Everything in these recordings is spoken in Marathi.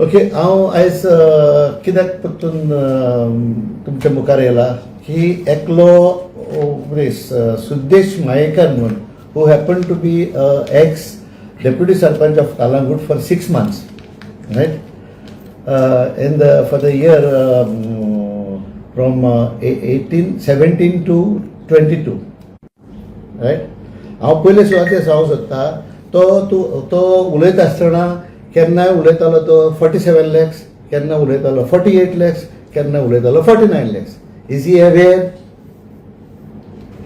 ओके, हांव आयज कित्याक परतून तुमच्या मुखार येयला की एकलो सुदेश मायेकर म्हणून who happen to be ex deputy sarpanch of Calangute for 6 months, right? For the year from 17 to 22, right? हांव पयले सुवातेर सांगूंक सोदता तो उलयता आसतना केन्नाय उलयतालो तो 47 lakhs, केन्ना उलयतालो 48 lakhs, केन्ना उलयतालो 49 lakhs. Is he aware?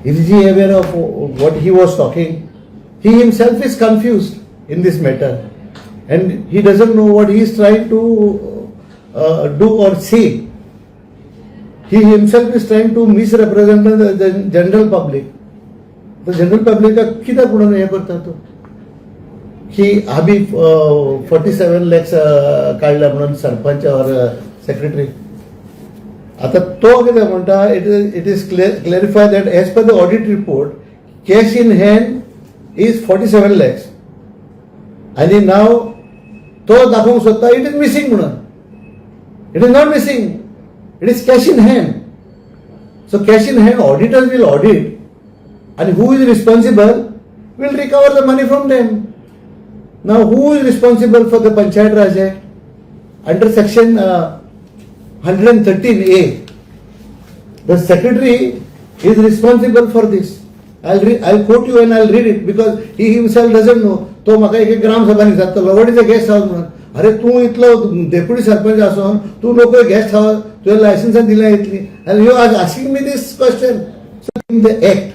Is he aware of what he was talking? He himself is confused in this matter and he doesn't know what he is trying to do or say. He himself is trying to misrepresent the general public. The general public कित्याक म्हणून हे करता तो की आम्ही 47 lakhs काढला म्हणून सरपंच और सेक्रेटरी. आता तो कितें म्हणटा, it is clarify that age per the audit report cash in hand is 47 lakhs आणि नाव तो दाखोवंक सोदता इट इज मिसिंग म्हणून. It is not missing, it is cash in hand. So cash in hand auditors will audit and who is responsible will recover the money from them. Now who is responsible for the Panchayat Raj Act? Under section 113A, the secretary is responsible for this. I'll quote you and I'll read it because he himself doesn't know. तो म्हाका एक ग्राम सभा विचारतालो what is a guest house म्हणून. अरे तू इतलो डेप्युटी सरपंच आसून तू नको गेस्ट हाऊस तुझ्या लायसन्सान दिल्या इतली and you are asking me this question. So in the act,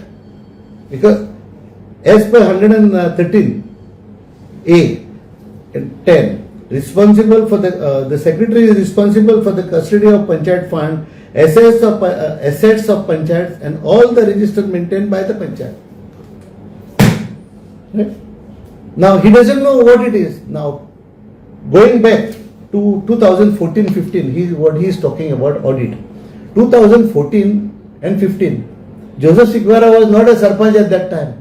because as per 113A 10, responsible for the secretary is responsible for the custody of Panchayat fund, assets of Panchayat and all the registers maintained by the Panchayat. Right? Now he doesn't know what it is. Now going back to 2014-15, what he is talking about audit. 2014 and 15. Joseph Sigwara was not a Sarpanch at that time.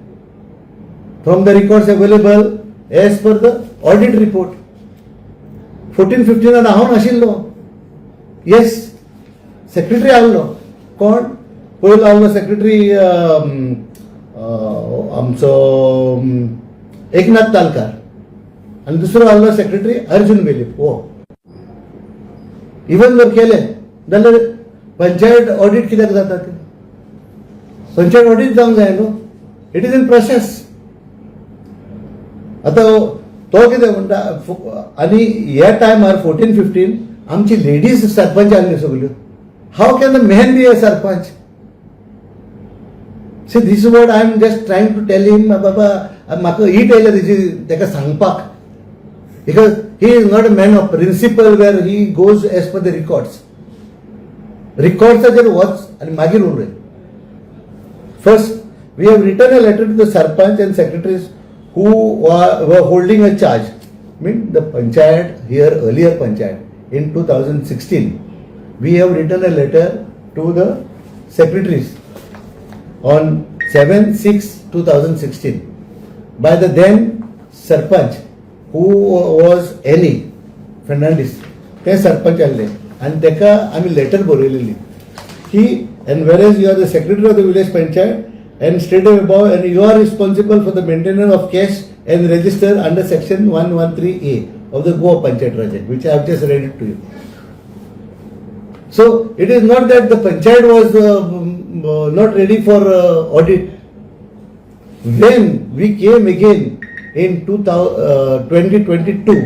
From the records available as per the audit report. 14-15 and हांव नाशिल्लो. Yes, secretary आहलो. कोण? पयलो आहलो secretary आमचो एकनाथ तालकार आणि दुसरो आहलो secretary अर्जुन वेलीप. इवन जर केले जाल्यार पंचायत ऑडिट कित्याक जाता ते? पंचायत ऑडिट जावंक जाय न्हू. It is in process. आता तो कितें म्हणटा आनी ह्या टायमार 14-15 आमची लेडीज सरपंच आसल्यो सगल्यो. How can the man be a sarpanch? See this is what I am just trying to tell him. बाबा म्हाका हीट येयल्या ताका सांगपाक, because he is not a man of principle where he goes as per the रिकॉर्ड्साचेर वच आनी मागीर उलय. First, we have written a letter to the Sarpanch and secretaries who were holding a charge. The Panchayat here, earlier Panchayat, in 2016. We have written a letter to the secretaries on 7/6/2016 by the then Sarpanch who was Annie Fernandez. ते सरपंच आले आणि तेका आम्ही लेटर बरयलेली की and whereas you are the secretary of the village panchayat and stated above and you are responsible for the maintenance of cash and register under section 113A of the Goa Panchayat Raj Act, which I have just read it to you. So it is not that the panchayat was not ready for audit. When we came again in 2022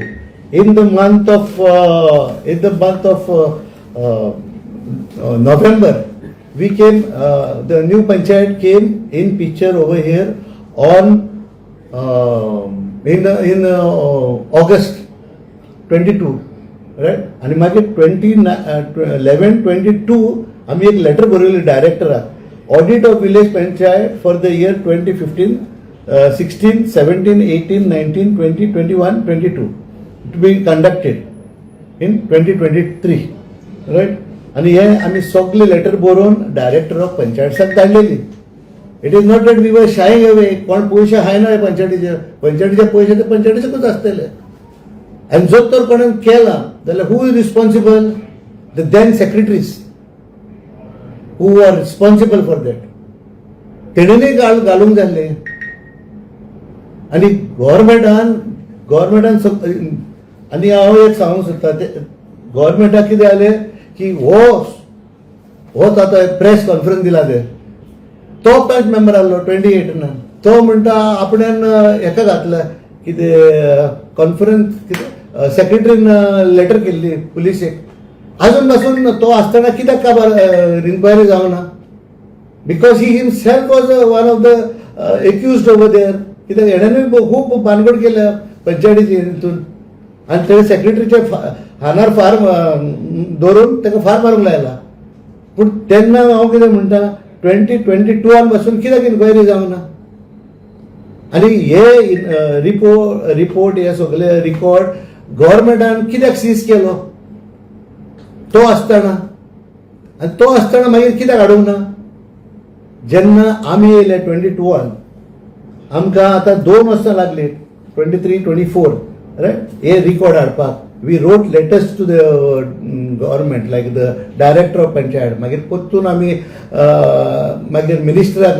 in the month of November, we came, the new panchayat came in picture over here on in August 22, right? आणि मागीर 11/22 आम्ही एक लेटर बरयली डायरेक्टराक audit of village panchayat for the year 2015, 16, 17, 18, 19, 20, 21, 22 to be conducted in 2023, right? आणि हे आम्ही सगळे लेटर बरोवन डायरेक्टर ऑफ पंचायत धाडलेली. It is not that we were shying away. कोण पयशे हाय ना पंचायतीचे पैसे ते पंचायतीचेच आसतले. आनी जर तर कोणें केला जाल्यार who is responsible? The then secretaries who are responsible for that. तेणेनूय घालूंक जाय आसलें. आनी गव्हर्मेंटान आनी हांव एक सांगूंक सोदता, गव्हर्मेंटाक कितें जालें की होच आतां प्रेस कॉन्फरन्स दिला ते, तो पंच मेंबर आहलो 28 तो म्हणटा आपणान हेका घातल्या कितें कॉन्फरन्स कितें सेक्रेटरीन लेटर केल्ली पुलिसेक. आजून पासून तो आसतना कित्याक काबार इन्क्वायरी जावना? Because he himself was one of the accused over there. कित्याक हेणेनूय खूब भानगड केल्या पंचायतीची हितून, आनी ते सेक्रेटरीचे हानार फार दवरून ताका फार मारूंक लायला. पूण तेन्ना हांव कितें म्हणटा, 2022 पासून कित्याक इन्क्वायरी जावना? आनी हे रिपोर्ट हे सगळे रिकॉर्ड गव्हर्मेंटान कित्याक सीज केलो तो आसतना? आनी तो आसतना मागीर कित्याक हाडूंक ना? जेन्ना आमी येयले 22 आमकां आतां 2 वर्सां लागली, 23-24 रायट, हे रिकॉर्ड हाडपाक. We wrote letters to the government like the director of panchayat. मागीर परतून आमी मागीर मिनिस्टराक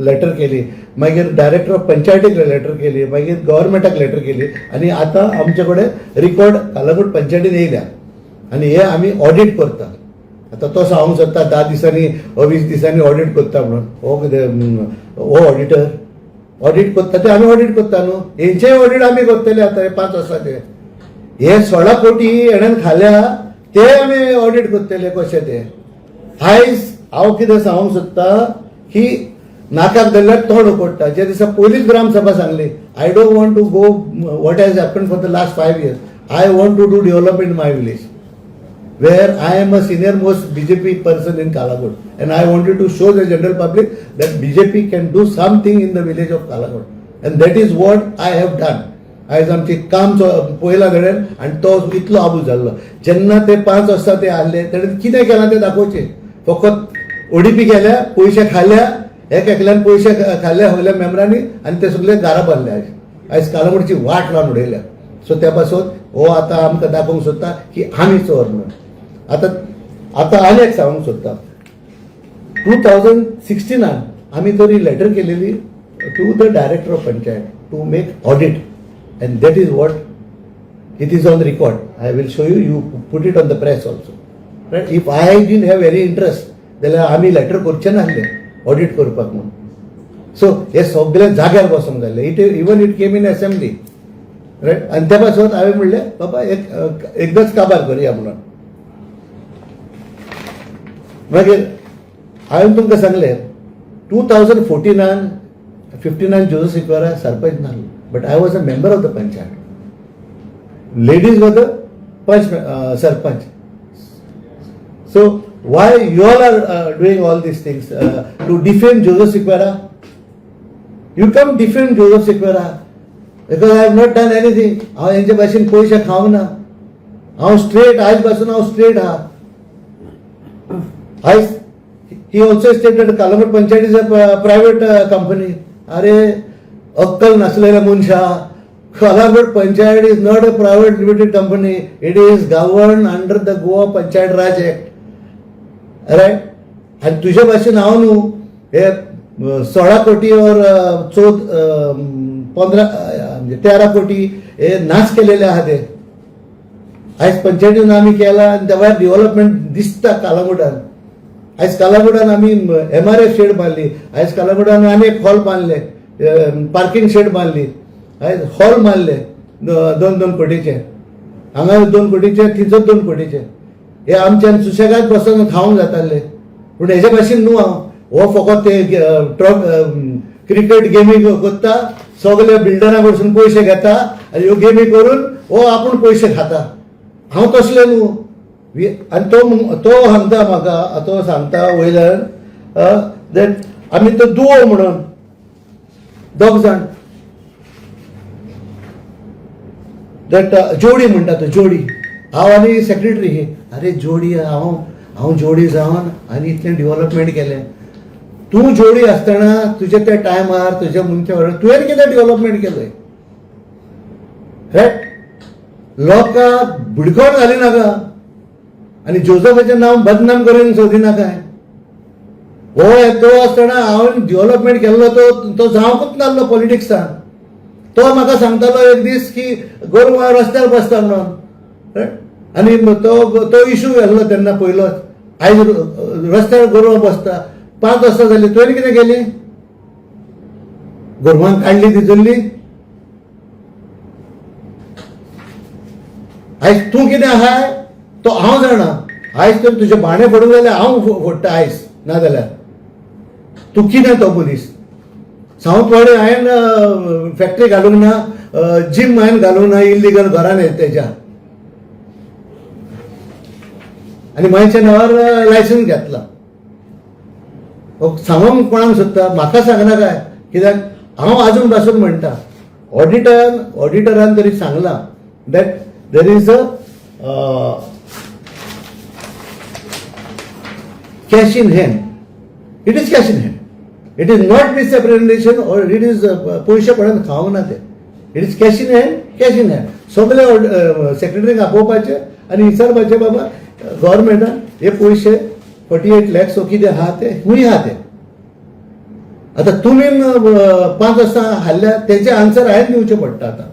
लेटर केली, मागीर डायरेक्टर ऑफ पंचायतीक लेटर केली, मागीर गव्हर्मेंटाक लेटर केली. आनी आतां आमचे कडेन रिकॉर्ड कालागूट पंचायतीन येयल्या आनी हे आमी ऑडिट करता. आतां तो सांगूंक सोदता 10 दिसांनी 20 दिसांनी ऑडिट करता म्हणून. हो कितें हो ऑडिटर ऑडिट करता ते आमी ऑडिट करता न्हू. हेंचेय ऑडिट आमी करतले आतां हे 5 वर्सांचे. हे 16 कोटी हेणेन खाल्या ते आमी ऑडिट करतले कशे ते. आयज हांव कितें सांगूंक सोदता की नाकाक धरल्यार तोंड उकडटा. जे दिसा पयलींच ग्रामसभा सांगली, I don't want to go what has happened for the last 5 years. I want to do development in my village where I am a senior most BJP person in Kalagut, and I wanted to show the general public that BJP can do something in the village of Kalagut, and that is what I have done. आयज आमची काम पयला घडयन आनी तो इतलो आबूज जाल्लो. जेन्ना ते 5 वर्सां ते आहले तेणें कितें केलां तें दाखोवचें. फकत ओडीपी केल्या, पयशे खाल्ल्या, एकल्यान पयशे खाल्ले सगल्या मेंबरांनी आनी ते सगळे घरा बांदले. आयज कालागुटची वाट लावन उडयल्या. सो त्या पासून हो आतां आमकां दाखोवंक सोदता की आमी चोर म्हणून. आतां आनी एक सांगूंक सोदता, 2016 आमी तरी लेटर केलेली to the director of panchayat to make audit, and that is what it is on the record. I will show you. You put it on the press also. Right? If I didn't have any interest, जाल्यार आमी लेटर करचे नासले ऑडिट करपाक म्हणून. सो हे सगळे जाग्यार बसूंक जाले. Even it came in assembly right. आनी त्या पासून हांवें म्हणलें बाबा एकदांच काबार करुया म्हणून. मागीर हांवें तुमकां सांगलें 2014-15 जोसेफ सिक्वेरा सरपंच नासलो, but I was a member of the panchayat. Ladies were the sarpanch. So why you all are doing all these things to defame Joseph Sequeira? You come defame Joseph Sequeira because I have not done anything. हांव हेंचे भाशेन पयशे खावंक ना. हांव स्ट्रेट आयज पासून हांव स्ट्रेट आहा. आयज he also stated that Kalagut Panchayat is a private company. अरे अक्कल नासलेल्या मनशा, Kalagut Panchayat is not a private limited company. It is governed under the Goa Panchayat Raj Act. Right? आणि तुझ्या भाशेन हांव न्हू हे 16 कोटी और 13 कोटी हे नाश केलेले आहात. ते आयज पंचायतीन आमी केला आनी त्या भायर डेव्हलपमेंट दिसता कालागुटान. आयज कालागुटान आमी MRF शेड बांदली. आयज कालागुटान आनी एक हॉल बांदले, पार्किंग शेड बांदली. आयज हॉल मारले 2-2 कोटीचे. हांगा 2 कोटीचे, थिंचो 2 कोटीचे. हे आमच्यान सुशेगाद बसून खावंक जाताले. पूण हेजे भाशेन न्हू हांव. हो फकत ते क्रिकेट गेमी करता, सगळे बिल्डरां कडसून पयशे घेता आनी ह्यो गेमी करून हो आपूण पयशे खाता. हांव तसलें न्हू. आनी तो सांगता म्हाका, तो सांगता वयल्यान दॅट आमी तो दुवो म्हणून 2 जाण दॅट जोडी म्हणटा तो जोडी. हांव आनी सेक्रेटरी हे. अरे जोडी हांव जोडी जावन आनी इतलें डेव्हलपमेंट केलें. तूं जोडी आसतना तुजे त्या टायमार तुज्या मनशा वांगडा तुवें कितें डेव्हलपमेंट केलंय? रायट. लोकांक बुडकोट घाली नाका आनी जोझफाचें नांव बदनाम करून सोदी नाकाय. हो येतो आसतना हांवें डेव्हलपमेंट केल्लो तो जावंकूच नासलो पॉलिटिक्सान. तो म्हाका सांगतालो एक दीस की गोरवां रस्त्यार बसता म्हणून, आनी तो इशू येल्लो तेन्ना पयलोच. आयज रस्त्यार गोरवां बसता. 5 वर्सां जाली, तुवें कितें केली? गोरवांक काडली तितुरली. आयज तूं कितें आहाय तो हांव जाणा. आयज तर तुजे भाणे पडूंक जाल्यार हांव फोडटा आयज, नाजाल्यार तूं कितें तो पुलीस. सावंतवाडी हांवें फॅक्टरी घालूंक ना, जीम हांवें घालूंक ना इल्लिगल घरान तेज्या, आनी म्हाज्या नांवार लायसन्स घेतला. सांगोंक कोणाक सोदता? म्हाका सांगना काय? कित्याक हांव आजून पासून म्हणटा, ऑडिटरान तरी सांगलां that there is a cash in hand. It is cash in hand. It is not misrepresentation or it is पयशे पडून खावंक ना ते. It is cash in hand, cash in hand. सगळे सेक्रेटरीक आपोवपाचे आनी विचारपाचे, बाबा गव्हर्मेंटान हे पयशे 48 lakhs कितें आहा ते खूंय आहा ते. आतां तुमी 5 वर्सां हाडल्या तेचे आन्सर हांवें दिवचे पडटा आतां.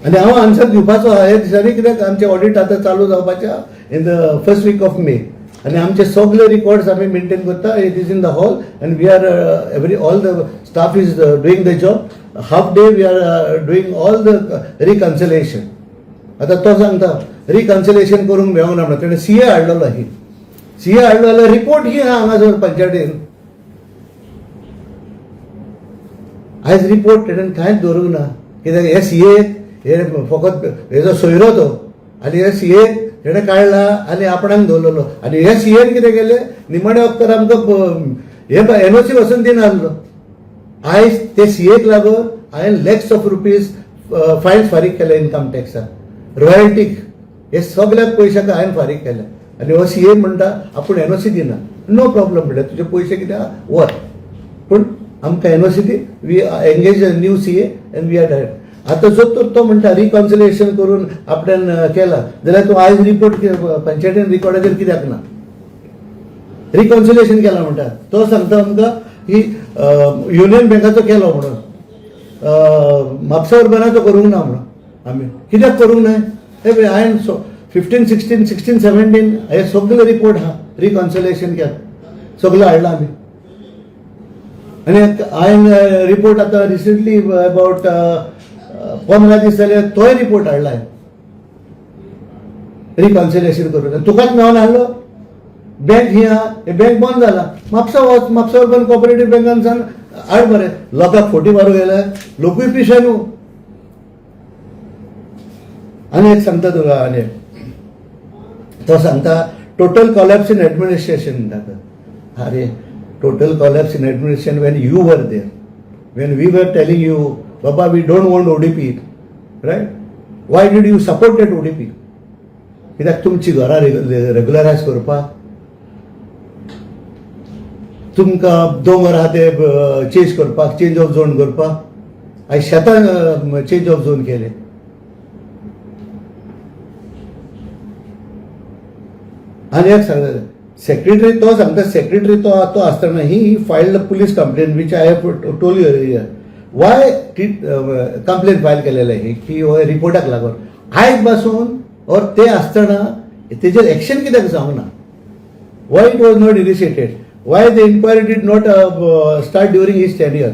आनी हांव आन्सर दिवपाचो आहा हे दिसांनी, कित्याक आमचें ऑडिट आतां चालू जावपाचें आहा in the first week of May. आनी आमचे सगळे रिकॉर्ड्स आमी मेंटेन करता. It is in the hall आनी we are all the staff is doing the job. Half day we are doing all the reconciliation. आतां तो सांगता रिकन्सिलेशन करूंक मेळोंक ना म्हणून. तेणें CA हाडलेलो. CA हाडलो जाल्यार रिपोर्ट ही आहा हांगासर पंचायतीन. आयज रिपोर्ट तेणें कांयच दवरूंक ना. कित्याक हे CA हे फकत हेजो सोयरो तो, आनी हे CA तेणें काडला आनी आपणाक दवरलेलो. आनी हे CA कितें केलें, निमाणे वखदार आमकां हे NOC वचून दिनासलो. आयज ते CAक लागून हांवें लॅक्स ऑफ रुपीज फायन्स फारीक केल्या इन्कम टॅक्साक, रॉयल्टीक. हे सगळ्याक पयशांक हांवें फारीक केल्या. आनी हो CA म्हणटा आपूण NOC दिना. नो प्रॉब्लम म्हणटा, तुजे पयशे कितें आहा वर, पूण आमकां NOC दी. We engage a new CA and we are direct. आतां जो तो म्हणटा रिकन्सिलेशन करून आपल्यान केला जाल्यार तूं आयज रिपोर्ट पंचायतीन रिकॉर्डाचेर कित्याक ना? रिकन्सिलेशन केला म्हणटा. तो सांगता आमकां की युनियन बँकाचो केलो म्हणून, म्हापसा अर्बनाचो करूंक ना म्हणून. आमी कित्याक करूंक ना? हे हांवें 15, 16, 17 हे सगळे रिपोर्ट आहा रिकन्सिलेशन केला, सगळं हाडला आमी. आनी हांवें रिपोर्ट आतां रिसंटली अबावट 15 दीस जाले तोय रिपोर्ट हाडला हांवें रिकन्सिलेशन करून. तुकाच मेळोन हाडलो. बँक ही आहा, हे बँक बंद जाला. म्हापसा वच, म्हापसा अर्बन कॉपरेटीव बँकान सांग हाड बरें. लोकांक फोटी मारूंक गेल्या, लोकूय पिशे न्हू. आनी एक सांगता तुका, आनी तो सांगता टोटल कॉलॅप्स इन एडमिनिस्ट्रेशन म्हणटा. अरे total collapse in administration when you were there, when we were telling you बाबा we don't want ODP, right? Why did you support that ODP? कित्याक तुमची घरां रेग्युलरायज करपाक, तुमकां दोंगर आहा ते चेंज करपाक, चेंज ऑफ झोन करपाक. आयज शेतां चेंज ऑफ झोन केले. आनी एक सांगता सेक्रेटरी, तो सांगता सेक्रेटरी तो आसतना he filed police complaint which I have told you earlier. Why complaint file केलेले ही की रिपोर्टाक लागून. आयज पासून और ते आसतना तेजेर एक्शन कित्याक जावंक ना? Why it was not initiated? Why the inquiry did not start during his tenure?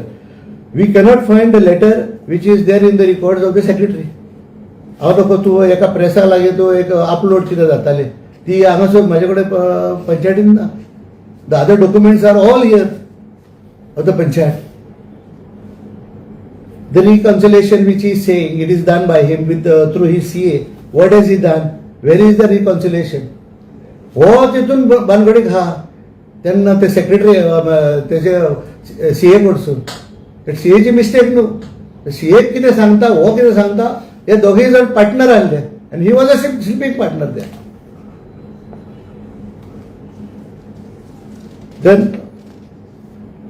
We cannot find the letter which is there in the records of the secretary. हांव तुका तूं एका प्रेसा लागीं तूं एक अपलोड कितें जातालें ती हांगासर म्हाजे कडेन पंचायतीन ना. The other documents are all here of the panchayat. The reconciliation which he is saying, it is done by him with through his CA. What has he done? Where is the reconciliation? हो तितून बानगडीक हा तेन्ना ते सेक्रेटरी तेजे CA कडसून CA ची मिस्टेक न्हू. CA कितें सांगता, हो कितें सांगता, हे दोगूय जाण पार्टनर आसले आनी he was a sleeping partner there. Then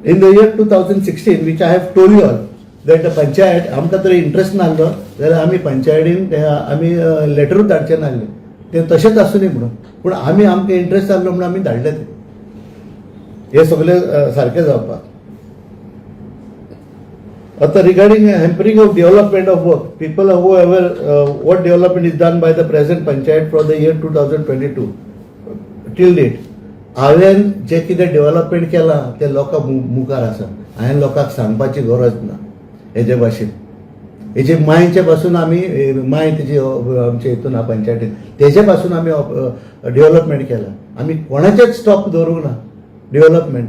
in the year 2016, which I have told you all, that panchayat आमकां तरी इंट्रस्ट नासलो जाल्यार आमी पंचायतीन आमी लेटरूच धाडचे नासले ते तशेंच आसूं न्ही म्हणून पूण आमकां इंट्रस्ट आसलो म्हणून आमी धाडले ते हे सगळे सारकें जावपाक आता regarding hampering of development of work people who ever what development is done by the present panchayat for the year 2022 till date हांवें जे कितें डेव्हलपमेंट केलां ते लोकां मुखार आसा हांवें लोकांक सांगपाची गरज ना हेजे भाशेन हेजे मायचे पासून आमी माय तेजी आमचे हितून आहा पंचायतीन तेजे पासून आमी डेव्हलपमेंट केला आमी कोणाचेच स्टॉप दवरूंक ना डेव्हलपमेंट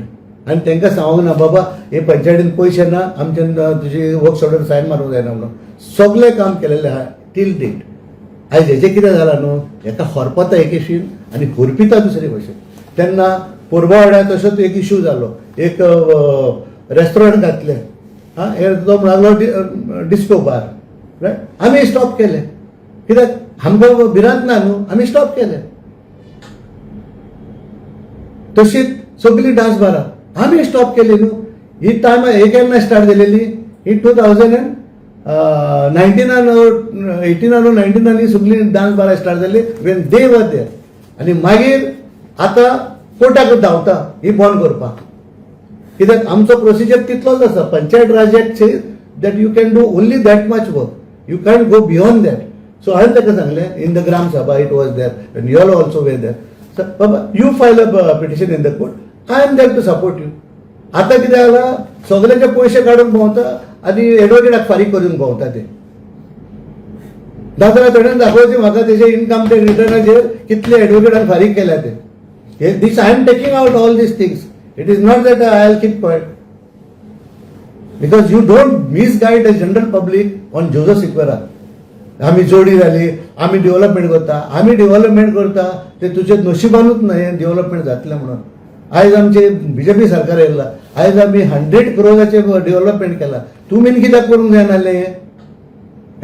आनी तांकां सांगूंक ना बाबा हे पंचायतीन पयशे ना आमचे तुजी वर्क ऑर्डर सायन मारूंक जायना म्हणून सगळें काम केलेलें आहा टील डेट आयज हेजें कितें जालां न्हू हेका हरपता एक इशून आनी घुरपिता दुसरे भशेन तेन्ना पुर्वावाड्या तसोच एक इशू जालो एक रेस्टॉरंट घातलें हे तो लागलो डिस्को बार रायट आमी स्टॉप केले कित्याक आमकां भिरांत ना न्हू आमी स्टॉप केले तशीच सगळी डान्स बारां आमी स्टॉप केली न्हू ही टायम हे केन्ना स्टार्ट जालेली ही 2019 18 19 ही सगळी डान्स बारां स्टार्ट जाली वेन दे वर देर आनी मागीर आतां कोर्टाक धांवता ही बंद करपाक कित्याक आमचो प्रोसिजर तितलोच आसा Panchayat Raj act says that you can do only that much work you can go beyond that so हांवें ताका सांगलें in the gram sabha it was there and you all also were there बाबा you file a petition in the court I am there to support you आतां कितें जालां सगळ्यांचे पयशे काडून भोंवता आनी एडवोकेटाक फारीक करून भोंवता ते दादरा थोड्यान दाखोवचें म्हाका तेजे इन्कम टॅक्स रिटर्नाचेर कितले एडवोकेटान फारीक केल्या ते दीस I am taking out all these things it is not that I will keep quiet because you don't misguide the general public on Jojo Sequeira आमी जोडी जाली आमी डेव्हलपमेंट करता ते तुजे नशिबानूच न्हय डेव्हलपमेंट जातलें म्हणून आयज आमचे बीजेपी सरकार येयला आयज आमी 100 करोडाचे डेव्हलपमेंट केला तुमी कित्याक करूंक जायनासलें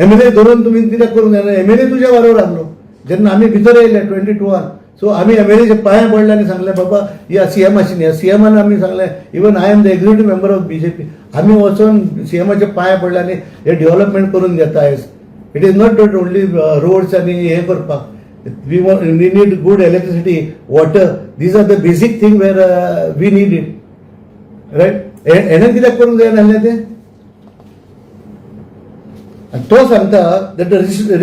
एमएलए धरून तुमी कित्याक करूंक जायना एमएलए तुज्या बरोबर आहलो जेन्ना आमी भितर येयले 22 सो आमी एमएलएचे पांयां पडले आनी सांगलें बाबा या सीएम आशिल्ली ह्या सीएमान आमी सांगलें even I am the executive member of BJP आमी वचून सीएमाचे पांयां पडले आनी हे डेव्हलपमेंट करून घेता आयज it is not that only roads आनी हे करपाक we need good electricity water these are the basic thing where we need it right हेणें कित्याक करूंक जायनासलें तें आनी तो सांगता that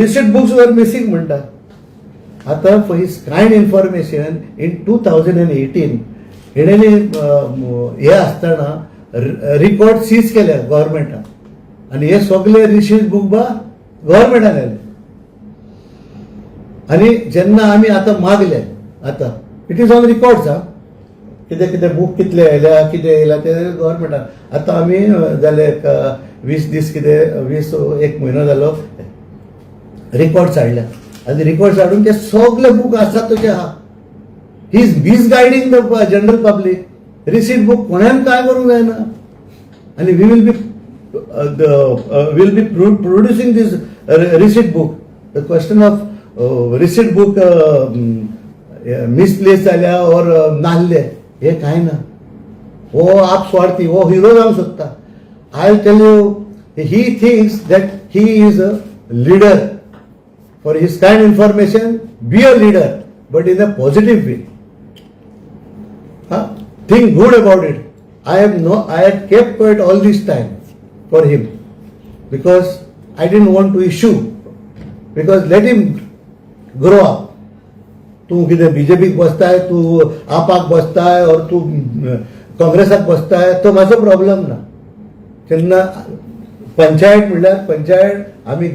receipt books were missing म्हणटा आता for his kind information in 2018 हेणेंनी हे आसतना रिकॉर्ड सीज केल्या गव्हर्मेंटान आनी हे सगळे रिसिप्ट बुक गव्हर्मेंटान येले आनी जेन्ना आमी आतां मागले आतां इट इज ऑन रिकॉर्ड्स कितें कितें बूक कितले येयल्या कितें येयल्या ते गव्हर्मेंटान आतां आमी जाले 20 दीस कितें 20 एक म्हयनो जालो रिकॉर्ड्स हाडल्या आनी रिकॉर्ड्स हाडून ते सगळे बूक आसात तशे आहा he is misguiding the general public receipt book कोणेन काय करूंक जायना आनी we will be producing these receipt book the question of receipt book misplace जाल्या और नासले हे कांय ना हो आप स्वार्थी हो हिरो जावंक सोदता I will tell you he thinks that he is a leader for his kind information, be a leader, but in a positive way. Think good about it. I had kept quiet all this time for him because I didn't want to issue. Because let him grow up. तू कितें बीजेपीक बसताय तू आपाक बसताय और तू काँग्रेसाक बसताय तो म्हाजो प्रॉब्लेम ना तेन्ना पंचायत म्हणल्यार पंचायत आमी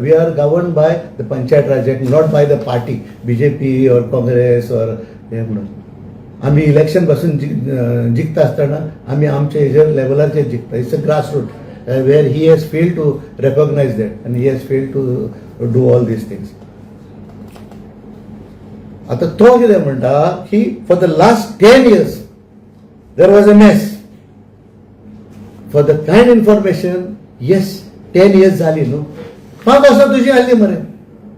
we are govern by the panchayat Raj act not by the party BJP और काँग्रेस और हे म्हणून आमी इलेक्शन पासून जिखता आसतना आमी आमचे हेजेर लेवलाचेर जिखता it's a grass root where he has failed to recognise that आनी he has failed to do all these things आतां तो कितें म्हणटा की for the last 10 years there was a mess for the kind information yes 10 years जाली न्हू 5 वर्सां तुजी आसली मरे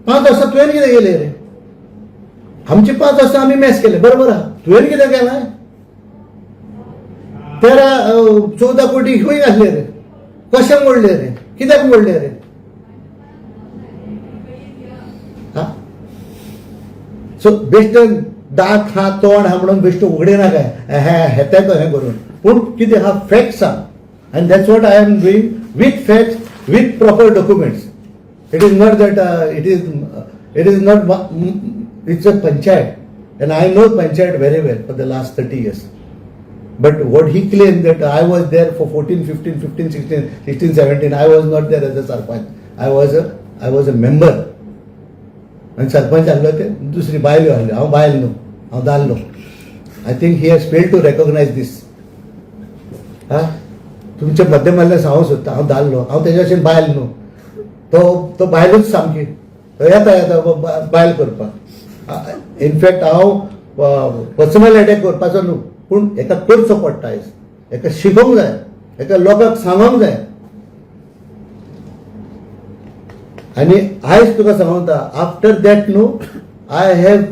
5 वर्सां तुवें कितें केलें रे आमची 5 वर्सां आमी मॅस केले बरोबर आहा तुवें कितें केलां 13-14 कोटी खंय घातले रे कशें मोडले रे, कित्याक मोडले रे? सो बेश्ट दात हा तोंड हा म्हणून बेश्ट उगडे ना काय हें करून पूण कितें हा फॅक्ट्स आहा and that's what I am doing with facts with proper documents. It is not that it is not it's a panchayat and I know panchayat very well for the last 30 years. But what he claimed that I was there for 14, 15, 15, 16, 16, 17, I was not there as a sarpanch. I was a member. आणि सरपंच आसलो ते दुसरी बायल्यो आहल्यो, हांव बायल न्हू, हांव दादलो. I think he has failed to recognise these. तुमचे मध्य मारल्यार हांव सोदता, हांव दादलो, हांव तेज्या भशेन बायल न्हू. तो बायलूच सामकी, तो येता बायल करपाक. इनफॅक्ट हांव पर्सनल अटॅक करपाचो न्हू, पूण हेका करचो पडटा, हेका शिकोवंक जाय, हेका लोकांक सांगोंक जाय. आणि आयज तुका सांगता, आफ्टर दॅट न्हू I have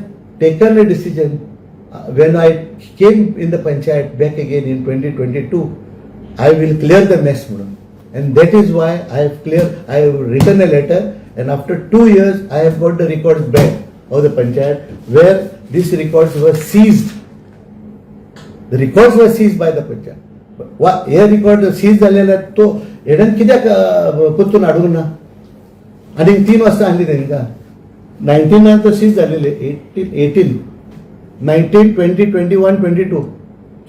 taken a decision when I came in the panchayat back again in 2022 I will clear the mess म्हणून. And that is why I have written a letter and after 2 years I have got the records back of the panchayat where these records were seized. The records were seized by the panchayat. हे रिकॉर्ड सीज झालेला तो हेडन कित्याक परतून हाडूंक ना? आणि 3 वाजता आणली तेंका. 19 तो सीज झालेले, 18, 19, 20, 21, 22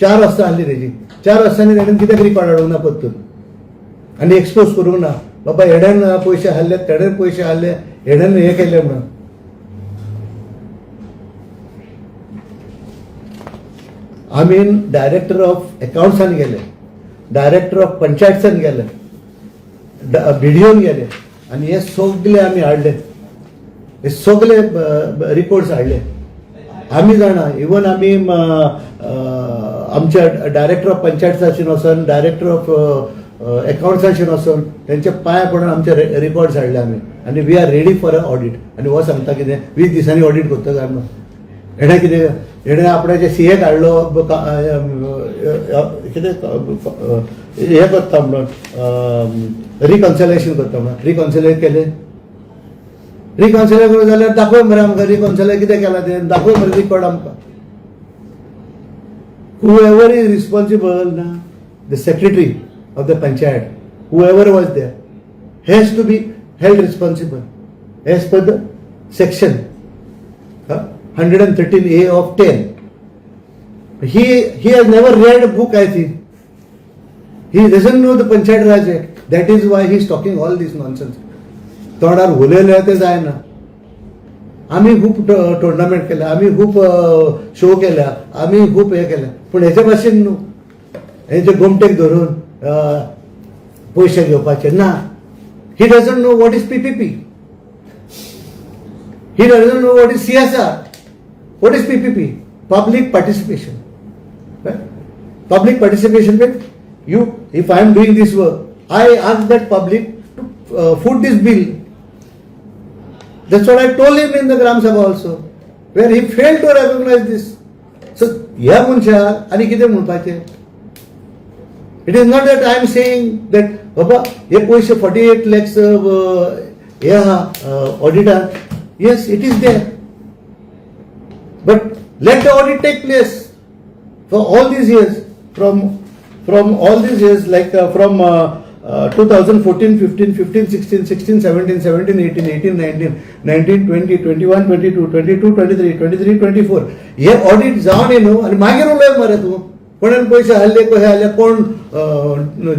4 वाजता आणली तेजी. 4 वाजतांनी तेणेन कित्याक रिकॉर्ड हाडूंक ना परतून आणि एक्सपोज करूंक ना? बाबा हेडन पयशे हाडले, तेडेन पयशे हाडले, हेडन हे केले म्हणून. आमी डायरेक्टर ऑफ अकाउंट्सान गेले, डायरेक्टर ऑफ पंचायतसान गेले, BDOन गेले आणि हे सगळे आमी हाडले, हे सगळे रिपोर्ट्स हाडले. आमी जाणा, इवन आमी आमच्या डायरेक्टर ऑफ पंचायतसांच्यान वचून, डायरेक्टर ऑफ अकाउंट्सांच्यान वचून तेंच्या पांया पडून आमचे रिकॉर्ड्स हाडले आमी. आनी we are ready for a audit. आनी हो सांगता कितें 20 दिसांनी ऑडिट करता काय म्हणून. हेणे कितें, हेणे आपणाचे CA काडलो, कितें हे करता म्हणून रिकन्सिलेशन करता म्हणून. रिकन्सिलेट केले, रिकन्सिलेट करून जाल्यार दाखय मरे आमकां रिकन्सिलेट कितें केलां तें, दाखय मरे रिकॉर्ड आमकां. whoever is responsible now, the secretary of the panchayat, whoever was there has to be held responsible as per the section 113A of 10. He has never read a book, I think. He doesn't know the Panchayat Raj Act. That is why he is talking all this nonsense. तोंडार उलयलें तें जायना. आमी खूब टोर्नामेंट केल्या, आमी खूब शो केल्या, आमी खूब हे केल्या, पूण हेचे भाशेन न्हू. हेचे गोमटेक धरून पयशे घेवपाचे ना. He doesn't know what is PPP. He doesn't know what is CSR. What is PPP? Public participation. Right? Public participation means if I am doing this work, I ask that public to foot this bill. That's what I told him in the Gram Sabha also, where he failed to recognize this. So, ह्या मनशाक आनी कितें म्हणपाचें? It is not that I am saying that बाबा हे पयशे 48 lakhs हे आहा ऑडिटार. Yes, it is there. But let the audit take place for all these years, from all these years, like from 2014, 15, 15, 16, 16, 17, 17, 18, 18, 19, 19, 20, 21, 22, 22, 23, 23, 24. हे ऑडिट जावन न्हू आनी मागीर उलय मरे तूं. कोणान पयशे हाडले, कशे हाडले, कोण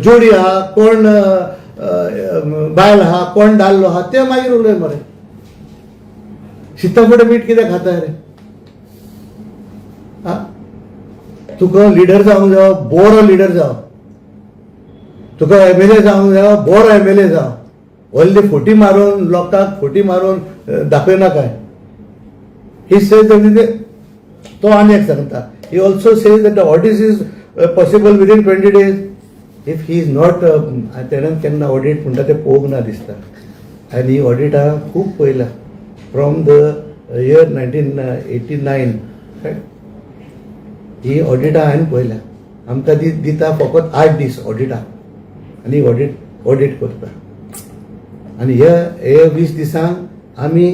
जोडी आहा, कोण बायल आहा, कोण दादलो आहा, ते मागीर उलय मरे. शीता फुडें मीठ कित्याक खाता रे? तुका लिडर जावंक जाय, बरो लिडर जाव. तुका MLA जावंक जाय, बरो MLA जाव. व्हडली फोटी मारून, लोकांक फोटी मारून दाखयना काय. ही सेज तो आनी एक सांगता. He also says that the audit is possible within 20 days. If he is not, तेणेन केन्ना ऑडिट म्हणटा तें पळोवंक ना दिसता. आनी ही ऑडिट हा खूब पयला, फ्रॉम द year 1989. ही ऑडिटा हांवें पळयल्या. आमकां दिता फकत 8 दीस ऑडिटा आनी ऑडिट ऑडिट करता आनी हे 20 दिसांक आमी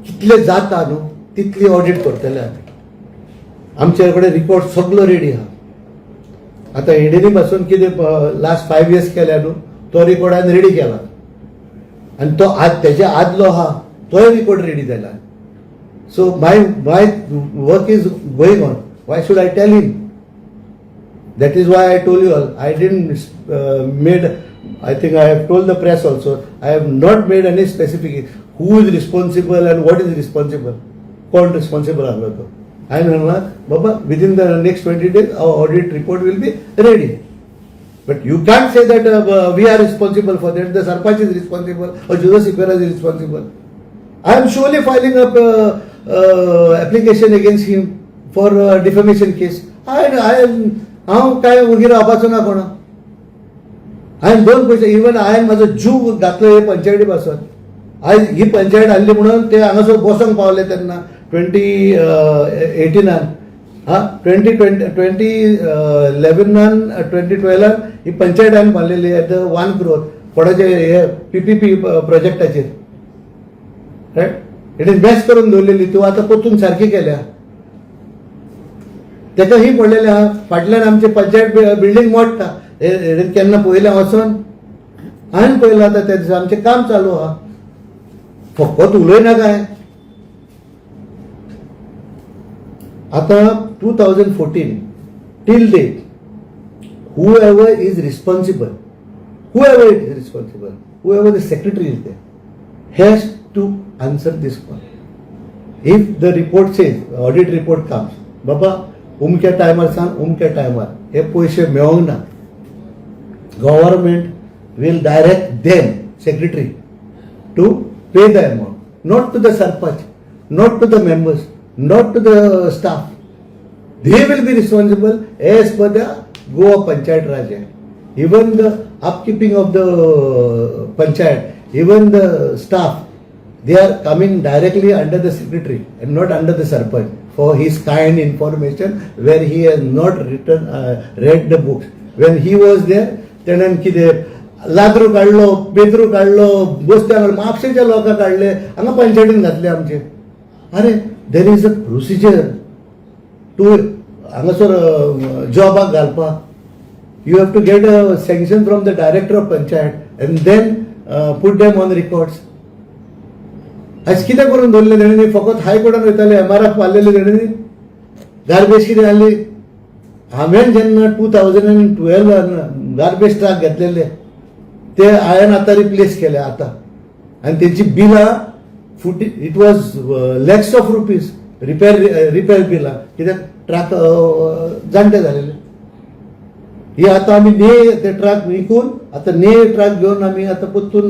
कितले जाता न्हू तितली ऑडिट करतले आमी. आमचे कडेन रिकॉर्ड सगळो रेडी आहा. आता ईडीनी पासून कितें लास्ट 5 years केल्या न्हू तो रिकॉर्ड हांवें रेडी केला आनी तो तेच्या आदलो आहा तोय रिकॉर्ड रेडी जाला. So my work is going on. Y should I tell him? That is why I told you all. I didn't made. I think I have told the press also. I have not made any specific who is responsible and what is responsible. कौन responsible आलो तो. I am saying, Baba, within the next 20 days, our audit report will be ready. But you can't say that we are responsible for that. The Sarpanch is responsible or Joseph Sikora is responsible. I am surely filing up application against him for defamation case. हांव काय वगैरे आपाचो ना कोणा. हांवें 2 पयशे इवन हांवें म्हाजो जीव घातलो हे पंचायती पासून. आयज ही पंचायत हाडली म्हणून ते हांगासर बसोंक पावले तेन्ना 2018 2011 2012 ही पंचायत हांवें बांदलेली एट 1 crore कोणाचे हे PPP प्रोजेक्टाचेर. रायट. इट इज बेस्ट करून दवरलेली तूं आतां परतून सारकी केल्या. तेका ही पडलेले आहा फाटल्यान आमचे पंचायत बिल्डींग मोडटा. केन्ना पयलें वचोन हांवें पयलें आतां त्या दिसा आमचें काम चालू आहा. फकत उलयना काय. आतां 2014 till date whoever is responsible, whoever the secretary is there has to answer this call. If the report says, audit report comes, बाबा उमक्या टायमार सांग उमक्या टायमार हे पयशे मेळोंक ना, government will direct them, secretary, to pay the amount, not to the sarpanch, not to the members, not to the staff. They will be responsible as per the Goa Panchayat Raj Act. Even the upkeeping of the panchayat, even the staff, they are coming directly under the secretary and not under the sarpanch for his kind information where he has not read the books. When he was there, तेणेन कितें लादरू काडलो, बेदरू काडलो, बसत्या म्हापशेच्या लोकांक काडले, हांगा पंचायतीन घातले आमचे. अरे there is a procedure to हांगासर जॉबाक घालपाक. You have to get a sanction from the director of panchayat and then put them on records. आज कितें करून दवरलें तेणेनी? फकत हायकोर्टान वयताले, MRF मारलेले तेणेनी. गार्बेज कितें जाली? हांवें जेन्ना 2012 गार्बेज ट्रक घेतलेले ते हांवें आतां रिप्लेस केले आतां. आनी तेंची बिलां it was lakhs of rupees repair बिलां. कित्याक ट्रक जाणटे जालेले. ही आतां आमी ते ट्रक विकून आतां ट्रक घेवन आमी आतां परतून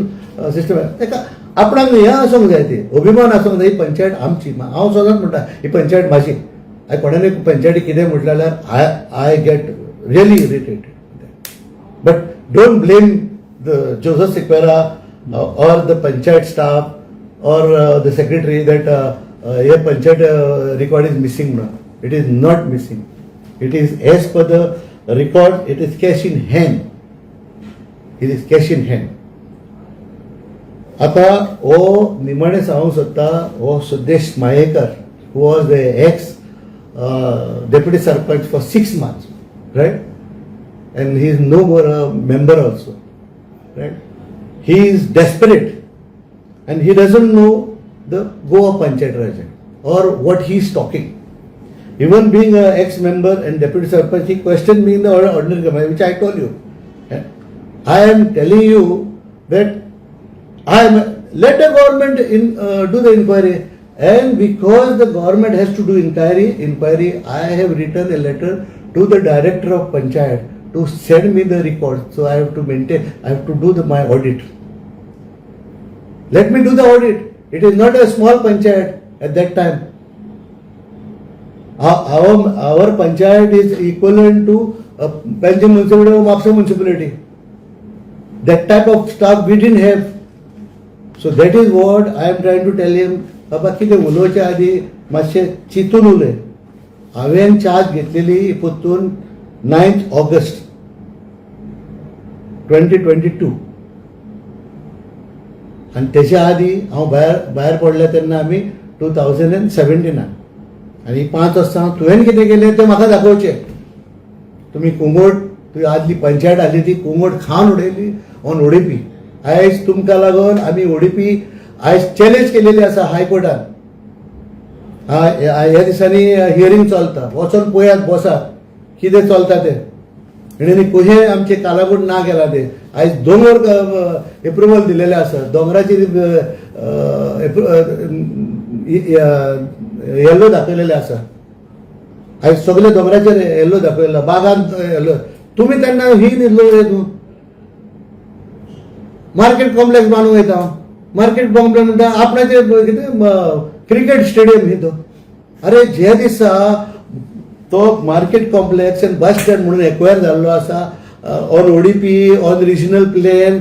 सिस्टम. ताका आपणाक हें आसूंक जाय, ते अभिमान आसूंक जाय. ही पंचायत आमची. हांव सदांच म्हणटा ही पंचायत म्हाजी. कोणाने पंचायती कितें म्हटलें जाल्यार I get really irritated. But don't blame the Joseph Sequeira or the panchayat staff or the secretary that a panchayat record is missing now. It is not missing. It is as per the record, it is cash in hand. It is cash in hand. आता हो निमाणे सांगूंक सोदता, हो Sudesh Mayekar who was the ex deputy sarpanch for 6 months, right? And he is no more a member also, right? He is desperate and he doesn't know the Goa Panchayat Raj or what he is talking. Even being an ex-member and deputy sarpanch, he questioned me in the ordinary committee, which I told you. I am telling you that let the government do the inquiry, and because the government has to do inquiry, I have written a letter to the director of Panchayat to send me the records. So I have to do my audit. Let me do the audit. It is not a small panchayat at that time. Our panchayat is equivalent to Panjim municipality or Mapsa municipality. That type of staff we didn't have. So that is what I am trying to tell him. बाबा कितें उलोवच्या आदी मातशें चिंतून उलय. हांवें चार्ज घेतलेली परतून 9th August 2022 आनी तेच्या आदी हांव भायर पडले तेन्ना आमी 2017 आनी 5 वर्सां तुवें कितें केलें तें म्हाका दाखोवचें. तुमी कुंगोट तुवें आदली पंचायत आसली ती कुंगोट खावन उडयली ऑन ओडीपी. आयज तुमकां लागून आमी ओडीपी आयज चॅलेंज केलेली आसा हायकोर्टान. ह्या दिसांनी हियरींग चलता, वचून पळयात बसात कितें चलता तें. तेणी कशें आमचे कालागूड ना केला ते. आयज दोंगर एप्रुवल दिलेले आसा, दोंगराचेर येल्लो दाखयलेले आसा. आयज सगळे दोंगराचेर येल्लो दाखयला, बागांत येल्लो. तुमी तेन्ना ही न्हिदलो मार्केट कॉम्प्लेक्स बांदूंक वयता. मार्केट कॉम्प्लेक्स म्हणटा आपणाचे कितें क्रिकेट स्टेडियम ही तो. अरे जे दिसा तो मार्केट कॉम्प्लेक्स आनी बस स्टँड म्हणून एक्वायर जाल्लो आसा on ODP, on regional plan,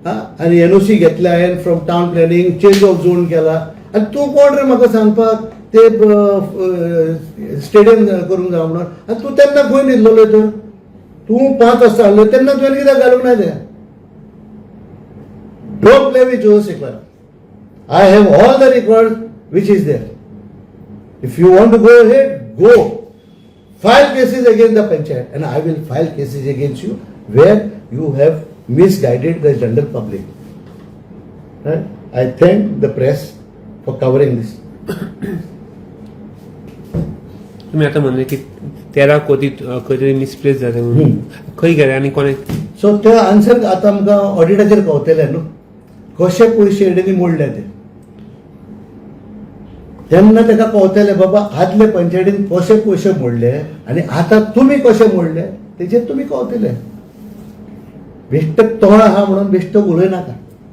आनी एनओसी घेतले हांवें from town planning, change of zone केला. आनी तूं कोण रे म्हाका सांगपाक ते स्टेडियम करूंक जाय म्हणून. आनी तूं तेन्ना खंय न्हिदलोले तर? तूं 5 वर्सां आहलो तेन्ना तुवें कित्याक घालूंक ना तें? Don't play with Joe Sikler. I have all the records which is there. If you want to go ahead, go. File cases against the panchayat and I will file cases against you where you have misguided the general public. Right? I thank the press for covering this. तुम्ही आता म्हणले की 13 कोटी खंय मिसप्लेस जाले म्हणून खंय गेले आनी कोणे? सो ते आन्सर आतां आमकां ऑडिटाचेर पावतले न्हू, कशे पयशे एडेनी मोडले ते. तेन्ना ताका पावतले बाबा आदले पंचायतीन कशे पयशे मोडले आनी आतां तुमी कशे मोडले तेचेर तुमी पावतले. बेश्ट तोंड आहा म्हणून बेश्ट उलयनाका.